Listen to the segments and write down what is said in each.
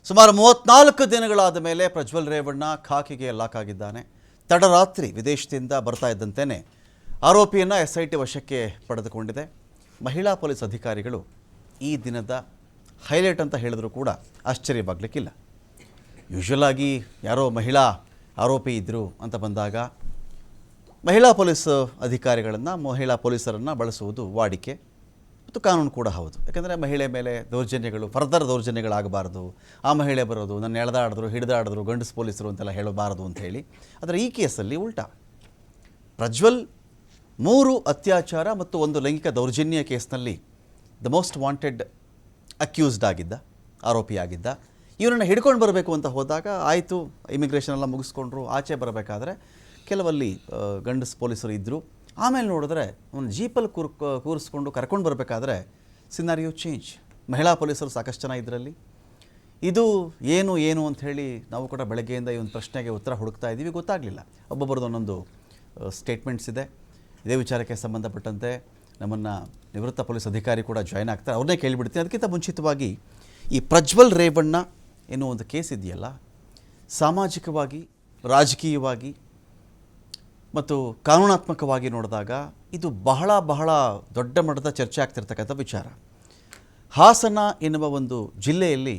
ಸುಮಾರು 34 ದಿನಗಳಾದ ಮೇಲೆ ಪ್ರಜ್ವಲ್ ರೇವಣ್ಣ ಖಾಕಿಗೆ ಲಾಕ್ ಆಗಿದ್ದಾನೆ. ತಡರಾತ್ರಿ ವಿದೇಶದಿಂದ ಬರ್ತಾ ಇದ್ದಂತೆಯೇ ಆರೋಪಿಯನ್ನು SIT ವಶಕ್ಕೆ ಪಡೆದುಕೊಂಡಿದೆ. ಮಹಿಳಾ ಪೊಲೀಸ್ ಅಧಿಕಾರಿಗಳು ಈ ದಿನದ ಹೈಲೈಟ್ ಅಂತ ಹೇಳಿದ್ರು ಕೂಡ ಆಶ್ಚರ್ಯವಾಗಲಿಕ್ಕಿಲ್ಲ. ಯೂಶುವಲ್ ಆಗಿ ಯಾರೋ ಮಹಿಳಾ ಆರೋಪಿ ಇದ್ದರು ಅಂತ ಬಂದಾಗ ಮಹಿಳಾ ಪೊಲೀಸ್ ಅಧಿಕಾರಿಗಳನ್ನು, ಮಹಿಳಾ ಪೊಲೀಸರನ್ನು ಬಳಸುವುದು ವಾಡಿಕೆ ಮತ್ತು ಕಾನೂನು ಕೂಡ ಹೌದು. ಯಾಕಂದರೆ ಮಹಿಳೆ ಮೇಲೆ ದೌರ್ಜನ್ಯಗಳು, ಫರ್ದರ್ ದೌರ್ಜನ್ಯಗಳಾಗಬಾರ್ದು. ಆ ಮಹಿಳೆ ಬರೋದು, ನನ್ನ ಎಳೆದಾಡಿದ್ರು, ಹಿಡಿದಾಡಿದ್ರು, ಗಂಡಸು ಪೊಲೀಸರು ಅಂತೆಲ್ಲ ಹೇಳಬಾರದು ಅಂತ ಹೇಳಿ. ಆದರೆ ಈ ಕೇಸಲ್ಲಿ ಉಲ್ಟಾ, ಪ್ರಜ್ವಲ್ 3 ಅತ್ಯಾಚಾರ ಮತ್ತು 1 ಲೈಂಗಿಕ ದೌರ್ಜನ್ಯ ಕೇಸ್ನಲ್ಲಿ ದ ಮೋಸ್ಟ್ ವಾಂಟೆಡ್ ಅಕ್ಯೂಸ್ಡ್ ಆಗಿದ್ದ, ಆರೋಪಿಯಾಗಿದ್ದ. ಇವರನ್ನು ಹಿಡ್ಕೊಂಡು ಬರಬೇಕು ಅಂತ ಹೋದಾಗ ಆಯಿತು, ಇಮಿಗ್ರೇಷನ್ ಎಲ್ಲ ಮುಗಿಸ್ಕೊಂಡ್ರು. ಆಚೆ ಬರಬೇಕಾದ್ರೆ ಕೆಲವಲ್ಲಿ ಗಂಡಸು ಪೊಲೀಸರು ಇದ್ದರು. ಆಮೇಲೆ ನೋಡಿದ್ರೆ ಒಂದು ಜೀಪಲ್ಲಿ ಕೂರಿಸ್ಕೊಂಡು ಕರ್ಕೊಂಡು ಬರಬೇಕಾದ್ರೆ ಸಿನಾರಿಯೋ ಚೇಂಜ್. ಮಹಿಳಾ ಪೊಲೀಸರು ಸಾಕಷ್ಟು ಜನ ಇದರಲ್ಲಿ. ಇದು ಏನು ಅಂಥೇಳಿ ನಾವು ಕೂಡ ಬೆಳಗ್ಗೆಯಿಂದ ಈ ಒಂದು ಪ್ರಶ್ನೆಗೆ ಉತ್ತರ ಹುಡುಕ್ತಾ ಇದ್ದೀವಿ, ಗೊತ್ತಾಗಲಿಲ್ಲ. ಒಬ್ಬೊಬ್ಬರದ್ದು ಒಂದೊಂದು ಸ್ಟೇಟ್ಮೆಂಟ್ಸ್ ಇದೆ. ಇದೇ ವಿಚಾರಕ್ಕೆ ಸಂಬಂಧಪಟ್ಟಂತೆ ನಮ್ಮನ್ನು ನಿವೃತ್ತ ಪೊಲೀಸ್ ಅಧಿಕಾರಿ ಕೂಡ ಜಾಯ್ನ್ ಆಗ್ತಾರೆ, ಅವ್ರನ್ನೇ ಕೇಳಿಬಿಡ್ತೀನಿ. ಅದಕ್ಕಿಂತ ಮುಂಚಿತವಾಗಿ ಈ ಪ್ರಜ್ವಲ್ ರೇವಣ್ಣ ಎನ್ನುವ ಒಂದು ಕೇಸ್ ಇದೆಯಲ್ಲ, ಸಾಮಾಜಿಕವಾಗಿ, ರಾಜಕೀಯವಾಗಿ ಮತ್ತು ಕಾನೂನಾತ್ಮಕವಾಗಿ ನೋಡಿದಾಗ ಇದು ಬಹಳ ಬಹಳ ದೊಡ್ಡ ಮಟ್ಟದ ಚರ್ಚೆ ಆಗ್ತಿರ್ತಕ್ಕಂಥ ವಿಚಾರ. ಹಾಸನ ಎನ್ನುವ ಒಂದು ಜಿಲ್ಲೆಯಲ್ಲಿ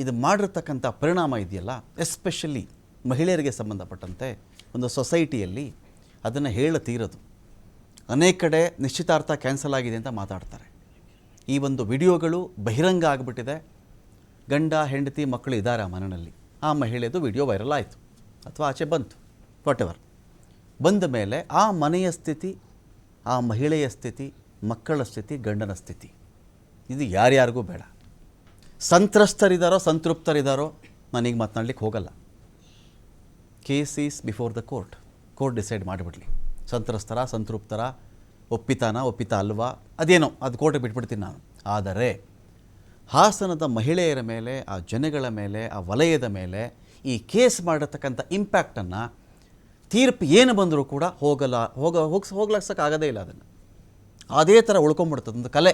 ಇದು ಮಾಡಿರ್ತಕ್ಕಂಥ ಪರಿಣಾಮ ಇದೆಯಲ್ಲ, ಎಸ್ಪೆಷಲಿ ಮಹಿಳೆಯರಿಗೆ ಸಂಬಂಧಪಟ್ಟಂತೆ ಒಂದು ಸೊಸೈಟಿಯಲ್ಲಿ ಅದನ್ನು ತೀರೋದು. ಅನೇಕ ಕಡೆ ನಿಶ್ಚಿತಾರ್ಥ ಕ್ಯಾನ್ಸಲ್ ಆಗಿದೆ ಅಂತ ಮಾತಾಡ್ತಾರೆ. ಈ ಒಂದು ವಿಡಿಯೋಗಳು ಬಹಿರಂಗ ಆಗಿಬಿಟ್ಟಿದೆ. ಗಂಡ, ಹೆಂಡತಿ, ಮಕ್ಕಳು ಇದ್ದಾರೆ ಆ ಮನೆಯಲ್ಲಿ. ಆ ಮಹಿಳೆದು ವಿಡಿಯೋ ವೈರಲ್ ಆಯಿತು ಅಥವಾ ಆಚೆ ಬಂತು, ವಾಟೆವರ್. ಬಂದ ಮೇಲೆ ಆ ಮನೆಯ ಸ್ಥಿತಿ, ಆ ಮಹಿಳೆಯ ಸ್ಥಿತಿ, ಮಕ್ಕಳ ಸ್ಥಿತಿ, ಗಂಡನ ಸ್ಥಿತಿ, ಇದು ಯಾರ್ಯಾರಿಗೂ ಬೇಡ. ಸಂತ್ರಸ್ತರಿದ್ದಾರೋ ಸಂತೃಪ್ತರಿದ್ದಾರೋ ನಾನೀಗ ಮಾತನಾಡ್ಲಿಕ್ಕೆ ಹೋಗಲ್ಲ. Case is before the court. Court decide ಮಾಡಿಬಿಡಲಿ. ಸಂತ್ರಸ್ತರ, ಸಂತೃಪ್ತರ, ಒಪ್ಪಿತಾ ಅಲ್ವಾ, ಅದೇನೋ ಅದು ಕೋರ್ಟಿಗೆ ಬಿಟ್ಬಿಡ್ತೀನಿ ನಾನು. ಆದರೆ ಹಾಸನದ ಮಹಿಳೆಯರ ಮೇಲೆ, ಆ ಜನಗಳ ಮೇಲೆ, ಆ ವಲಯದ ಮೇಲೆ ಈ ಕೇಸ್ ಮಾಡಿರ್ತಕ್ಕಂಥ ಇಂಪ್ಯಾಕ್ಟನ್ನು, ತೀರ್ಪು ಏನು ಬಂದರೂ ಕೂಡ ಹೋಗ್ಲಾಕ್ಸೋಕ್ಕಾಗೋದೇ ಇಲ್ಲ. ಅದನ್ನು ಅದೇ ಥರ ಉಳ್ಕೊಂಬಿಡುತ್ತೆ. ಒಂದು ಕಲೆ,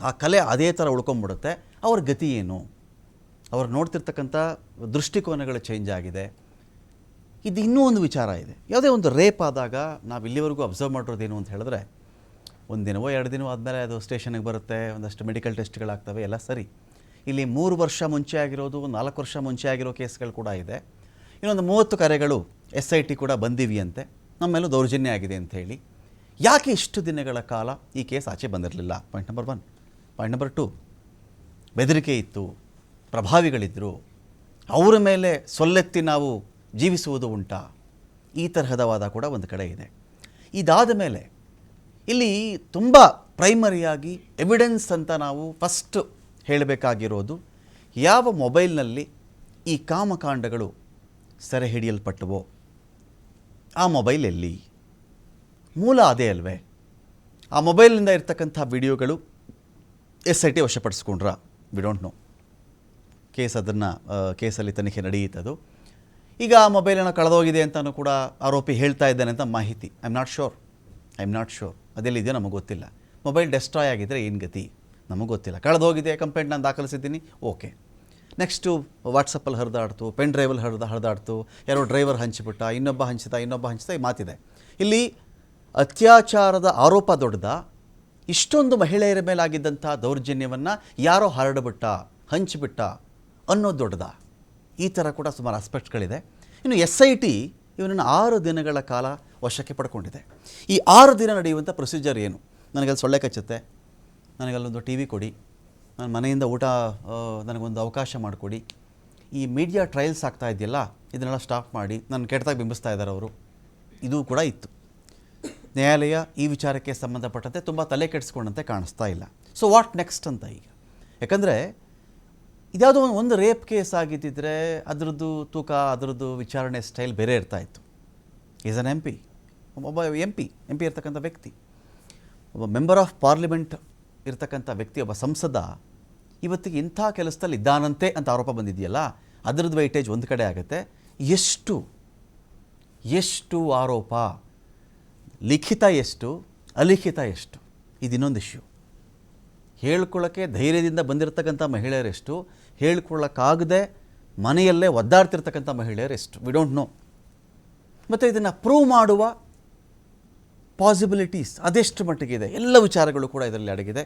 ಆ ಕಲೆ ಅದೇ ಥರ ಉಳ್ಕೊಂಬಿಡುತ್ತೆ. ಅವ್ರ ಗತಿ ಏನು, ಅವ್ರು ನೋಡ್ತಿರ್ತಕ್ಕಂಥ ದೃಷ್ಟಿಕೋನಗಳು ಚೇಂಜ್ ಆಗಿದೆ. ಇದು ಇನ್ನೂ ಒಂದು ವಿಚಾರ ಇದೆ. ಯಾವುದೇ ಒಂದು ರೇಪ್ ಆದಾಗ ನಾವು ಇಲ್ಲಿವರೆಗೂ ಅಬ್ಸರ್ವ್ ಮಾಡಿರೋದೇನು ಅಂತ ಹೇಳಿದ್ರೆ, 1 ದಿನವೋ 2 ದಿನವೋ ಆದಮೇಲೆ ಅದು ಸ್ಟೇಷನ್ಗೆ ಬರುತ್ತೆ, ಒಂದಷ್ಟು ಮೆಡಿಕಲ್ ಟೆಸ್ಟ್ಗಳಾಗ್ತವೆ, ಎಲ್ಲ ಸರಿ. ಇಲ್ಲಿ 3 ವರ್ಷ ಮುಂಚೆ ಆಗಿರೋದು, 4 ವರ್ಷ ಮುಂಚೆ ಆಗಿರೋ ಕೇಸ್ಗಳು ಕೂಡ ಇದೆ. ಇನ್ನೊಂದು 30 ಕರೆಗಳು SIT ಕೂಡ ಬಂದಿವೆಯಂತೆ, ನಮ್ಮ ಮೇಲೂ ದೌರ್ಜನ್ಯ ಆಗಿದೆ ಅಂಥೇಳಿ. ಯಾಕೆ ಇಷ್ಟು ದಿನಗಳ ಕಾಲ ಈ ಕೇಸ್ ಆಚೆ ಬಂದಿರಲಿಲ್ಲ? Point number 1. ಪಾಯಿಂಟ್ ನಂಬರ್ 2, ಬೆದರಿಕೆ ಇತ್ತು, ಪ್ರಭಾವಿಗಳಿದ್ದರು, ಅವರ ಮೇಲೆ ಸೊಲ್ಲೆತ್ತಿ ನಾವು ಜೀವಿಸುವುದು ಉಂಟಾ? ಈ ತರಹದ ವಾದ ಕೂಡ ಒಂದು ಕಡೆ ಇದೆ. ಇದಾದ ಮೇಲೆ ಇಲ್ಲಿ ತುಂಬ ಪ್ರೈಮರಿಯಾಗಿ ಎವಿಡೆನ್ಸ್ ಅಂತ ನಾವು ಫಸ್ಟ್ ಹೇಳಬೇಕಾಗಿರೋದು, ಯಾವ ಮೊಬೈಲ್ನಲ್ಲಿ ಈ ಕಾಮಕಾಂಡಗಳು ಸೆರೆ ಹಿಡಿಯಲ್ಪಟ್ಟವೋ ಆ ಮೊಬೈಲ್ ಎಲ್ಲಿ? ಮೂಲ ಅದೇ ಅಲ್ವೇ? ಆ ಮೊಬೈಲ್ನಿಂದ ಇರ್ತಕ್ಕಂಥ ವಿಡಿಯೋಗಳು SIT ವಶಪಡಿಸ್ಕೊಂಡ್ರ? We don't know. ಕೇಸಲ್ಲಿ ತನಿಖೆ ನಡೆಯುತ್ತದು. ಈಗ ಆ ಮೊಬೈಲನ್ನು ಕಳೆದೋಗಿದೆ ಅಂತಲೂ ಕೂಡ ಆರೋಪಿ ಹೇಳ್ತಾ ಇದ್ದಾನೆ ಅಂತ ಮಾಹಿತಿ. ಐ ಆಮ್ ನಾಟ್ ಶೋರ್ ಅದೆಲ್ಲಿದೆಯೋ ನಮಗೆ ಗೊತ್ತಿಲ್ಲ. ಮೊಬೈಲ್ ಡೆಸ್ಟ್ರಾಯ್ ಆಗಿದ್ದರೆ ಏನು ಗತಿ ನಮಗೆ ಗೊತ್ತಿಲ್ಲ. ಕಳೆದೋಗಿದೆ, ಕಂಪ್ಲೇಂಟ್ ನಾನು ದಾಖಲಿಸಿದ್ದೀನಿ, ಓಕೆ. ನೆಕ್ಸ್ಟು ವಾಟ್ಸಪ್ಪಲ್ಲಿ ಹರಿದಾಡ್ತು, ಪೆನ್ ಡ್ರೈವಲ್ಲಿ ಹರಿದಾಡ್ತು, ಯಾರೋ ಡ್ರೈವರ್ ಹಂಚಿಬಿಟ್ಟ, ಇನ್ನೊಬ್ಬ ಹಂಚಿದ ಈ ಮಾತಿದೆ. ಇಲ್ಲಿ ಅತ್ಯಾಚಾರದ ಆರೋಪ ದೊಡ್ಡದ, ಇಷ್ಟೊಂದು ಮಹಿಳೆಯರ ಮೇಲಾಗಿದ್ದಂಥ ದೌರ್ಜನ್ಯವನ್ನು ಯಾರೋ ಹರಡ್ಬಿಟ್ಟ, ಹಂಚಿಬಿಟ್ಟ ಅನ್ನೋದು ದೊಡ್ಡದ? ಈ ಥರ ಕೂಡ ಸುಮಾರು ಆಸ್ಪೆಕ್ಟ್ಸ್ಗಳಿದೆ. ಇನ್ನು SIT ಇವನನ್ನು 6 ದಿನಗಳ ಕಾಲ ವಶಕ್ಕೆ ಪಡ್ಕೊಂಡಿದೆ. ಈ 6 ದಿನ ನಡೆಯುವಂಥ ಪ್ರೊಸೀಜರ್ ಏನು? ನನಗಲ್ಲಿ ಸೊಳ್ಳೆ ಕಚ್ಚುತ್ತೆ, ನನಗಲ್ಲೊಂದು TV ಕೊಡಿ, ನನ್ನ ಮನೆಯಿಂದ ಊಟ ನನಗೊಂದು ಅವಕಾಶ ಮಾಡಿಕೊಡಿ, ಈ ಮೀಡಿಯಾ ಟ್ರಯಲ್ಸ್ ಆಗ್ತಾ ಇದೆಯಲ್ಲ ಇದನ್ನೆಲ್ಲ ಸ್ಟಾಪ್ ಮಾಡಿ, ನನ್ನ ಕೆಟ್ಟದಾಗಿ ಬಿಂಬಿಸ್ತಾ ಇದ್ದಾರೆ ಅವರು, ಇದು ಕೂಡ ಇತ್ತು. ನ್ಯಾಯಾಲಯ ಈ ವಿಚಾರಕ್ಕೆ ಸಂಬಂಧಪಟ್ಟಂತೆ ತುಂಬ ತಲೆ ಕೆಡಿಸ್ಕೊಂಡಂತೆ ಕಾಣಿಸ್ತಾ ಇಲ್ಲ. ಸೊ ವಾಟ್ ನೆಕ್ಸ್ಟ್ ಅಂತ ಈಗ. ಯಾಕಂದರೆ ಇದ್ಯಾವುದೋ ಒಂದು ರೇಪ್ ಕೇಸ್ ಆಗಿದ್ದಿದ್ರೆ ಅದರದ್ದು ತೂಕ, ಅದರದ್ದು ವಿಚಾರಣೆ ಸ್ಟೈಲ್ ಬೇರೆ ಇರ್ತಾಯಿತ್ತು. ಈಸ್ ಅನ್ MP, ಒಬ್ಬ ಎಂ ಪಿ ಇರ್ತಕ್ಕಂಥ ವ್ಯಕ್ತಿ, ಒಬ್ಬ ಮೆಂಬರ್ ಆಫ್ ಪಾರ್ಲಿಮೆಂಟ್ ಇರ್ತಕ್ಕಂಥ ವ್ಯಕ್ತಿ, ಒಬ್ಬ ಸಂಸದ ಇವತ್ತಿಗೆ ಇಂಥ ಕೆಲಸದಲ್ಲಿ ಇದ್ದಾನಂತೆ ಅಂತ ಆರೋಪ ಬಂದಿದೆಯಲ್ಲ, ಅದರದ್ದು ವೈಟೇಜ್ ಒಂದು ಕಡೆ ಆಗುತ್ತೆ. ಎಷ್ಟು ಆರೋಪ, ಲಿಖಿತ ಎಷ್ಟು, ಅಲಿಖಿತ ಎಷ್ಟು, ಇದು ಇನ್ನೊಂದು ಇಶ್ಯೂ. ಹೇಳ್ಕೊಳ್ಳೋಕ್ಕೆ ಧೈರ್ಯದಿಂದ ಬಂದಿರತಕ್ಕಂಥ ಮಹಿಳೆಯರೆಷ್ಟು, ಹೇಳ್ಕೊಳ್ಳೋಕ್ಕಾಗದೆ ಮನೆಯಲ್ಲೇ ಒದ್ದಾಡ್ತಿರ್ತಕ್ಕಂಥ ಮಹಿಳೆಯರು ಎಷ್ಟು, ವಿ ಡೋಂಟ್ ನೋ. ಮತ್ತು ಇದನ್ನು ಪ್ರೂವ್ ಮಾಡುವ ಪಾಸಿಬಿಲಿಟೀಸ್ ಅದೆಷ್ಟು ಮಟ್ಟಿಗಿದೆ, ಎಲ್ಲ ವಿಚಾರಗಳು ಕೂಡ ಇದರಲ್ಲಿ ಅಡಗಿದೆ.